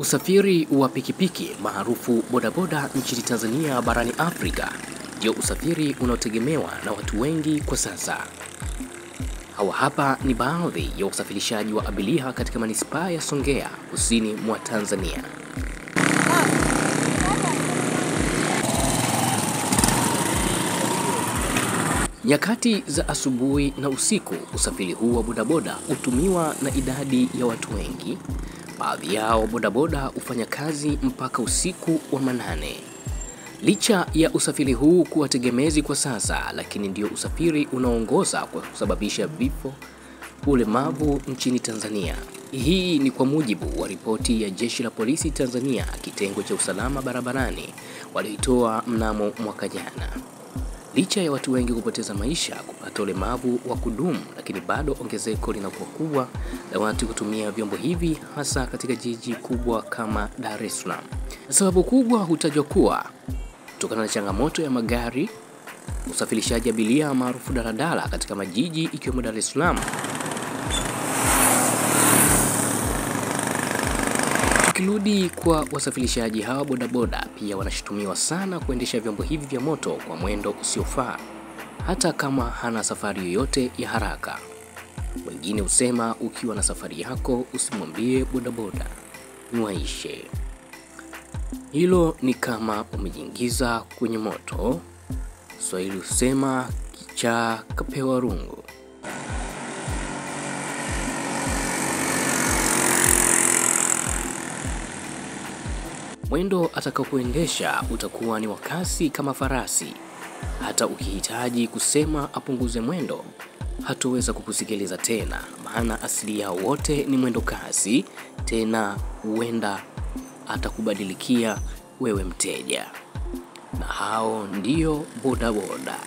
Usafiri wa pikipiki maarufu bodaboda nchini Tanzania barani Afrika ndio usafiri unaotegemewa na watu wengi kwa sasa. Hawa hapa ni baadhi ya usafirishaji wa abiria katika manispaa ya Songea, kusini mwa Tanzania. Nyakati za asubuhi na usiku, usafiri huu wa bodaboda hutumiwa na idadi ya watu wengi. Baadhi yao bodaboda hufanya kazi mpaka usiku wa manane. Licha ya usafiri huu kuwa tegemezi kwa sasa, lakini ndio usafiri unaoongoza kwa kusababisha vifo, ulemavu nchini Tanzania. Hii ni kwa mujibu wa ripoti ya Jeshi la Polisi Tanzania, kitengo cha usalama barabarani, walioitoa mnamo mwaka jana. Licha ya watu wengi kupoteza maisha kupata ulemavu wa kudumu, lakini bado ongezeko linakuwa kubwa la watu kutumia vyombo hivi, hasa katika jiji kubwa kama Dar es Salaam. Sababu kubwa hutajwa kuwa kutokana na changamoto ya magari, usafirishaji abiria maarufu daladala katika majiji ikiwemo Dar es Salaam. Tukirudi kwa wasafirishaji hawa bodaboda, pia wanashutumiwa sana kuendesha vyombo hivi vya moto kwa mwendo usiofaa, hata kama hana safari yoyote ya haraka. Wengine husema ukiwa na safari yako usimwambie bodaboda niwaishe. Hilo ni kama umejiingiza kwenye moto. Swahili husema kichaa kapewa rungu. Mwendo atakapoendesha utakuwa ni wa kasi kama farasi. Hata ukihitaji kusema apunguze mwendo, hataweza kukusikiliza tena, maana asili yao wote ni mwendo kasi. Tena huenda atakubadilikia wewe mteja, na hao ndio bodaboda.